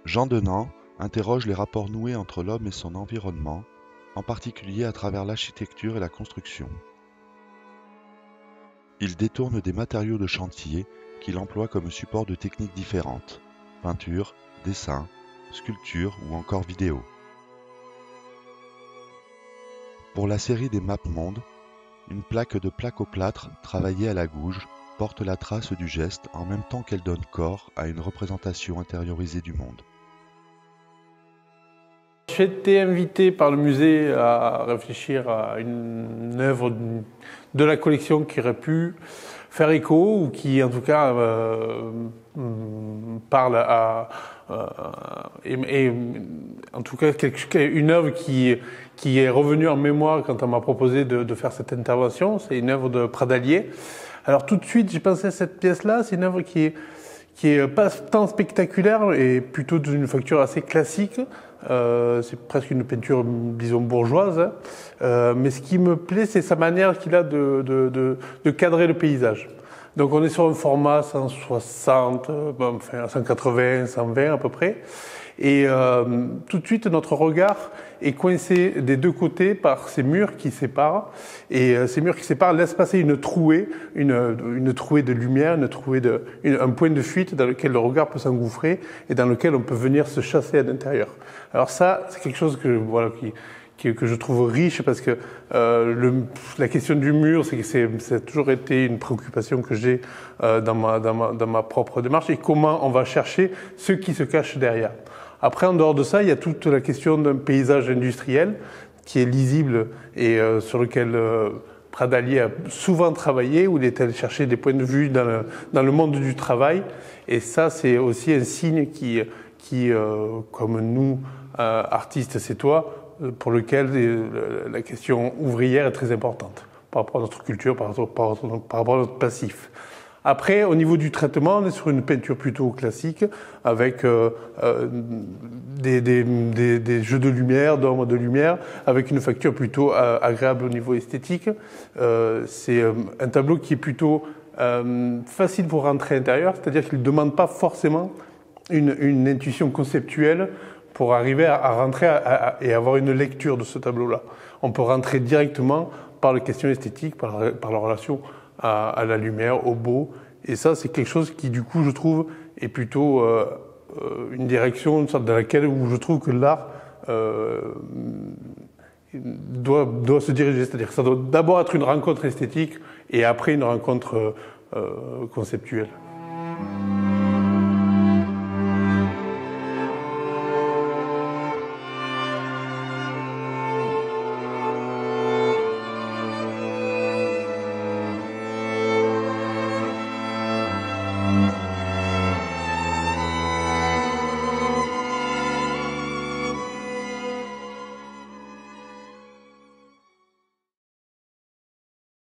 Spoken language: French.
Jean Denand interroge les rapports noués entre l'homme et son environnement, en particulier à travers l'architecture et la construction. Il détourne des matériaux de chantier qu'il emploie comme support de techniques différentes, peinture, dessin, sculpture ou encore vidéo. Pour la série des Mapmonde, une plaque de plaque-au-plâtre travaillée à la gouge porte la trace du geste en même temps qu'elle donne corps à une représentation intériorisée du monde. J'ai été invité par le musée à réfléchir à une œuvre de la collection qui aurait pu faire écho ou qui en tout cas parle à et en tout cas une œuvre qui est revenue en mémoire quand on m'a proposé de faire cette intervention. C'est une œuvre de Pradalier. Alors tout de suite j'ai pensé à cette pièce-là. C'est une œuvre qui est pas tant spectaculaire et plutôt d'une facture assez classique. C'est presque une peinture, disons, bourgeoise. Mais ce qui me plaît, c'est sa manière qu'il a de cadrer le paysage. Donc on est sur un format 160, enfin 180, 120 à peu près. Et tout de suite, notre regard est coincé des deux côtés par ces murs qui séparent. Et ces murs qui séparent laissent passer une trouée de lumière, un point de fuite dans lequel le regard peut s'engouffrer et dans lequel on peut venir se chasser à l'intérieur. Alors ça, c'est quelque chose que je trouve riche parce que la question du mur, ça a toujours été une préoccupation que j'ai dans ma propre démarche, et comment on va chercher ce qui se cache derrière. Après, en dehors de ça, il y a toute la question d'un paysage industriel qui est lisible et sur lequel Pradalier a souvent travaillé, où il est allé chercher des points de vue dans le monde du travail. Et ça, c'est aussi un signe qui comme nous, artistes, c'est toi, pour lequel la question ouvrière est très importante par rapport à notre culture, par rapport à notre passif. Après, au niveau du traitement, on est sur une peinture plutôt classique, avec des jeux de lumière, d'ombre de lumière, avec une facture plutôt agréable au niveau esthétique. C'est un tableau qui est plutôt facile pour rentrer à l'intérieur, c'est-à-dire qu'il ne demande pas forcément une intuition conceptuelle pour arriver à rentrer et avoir une lecture de ce tableau-là. On peut rentrer directement par les questions esthétiques, par la relation à la lumière, au beau. Et ça, c'est quelque chose qui, du coup, je trouve, est plutôt une direction dans laquelle où je trouve que l'art doit se diriger. C'est-à-dire que ça doit d'abord être une rencontre esthétique et après une rencontre conceptuelle.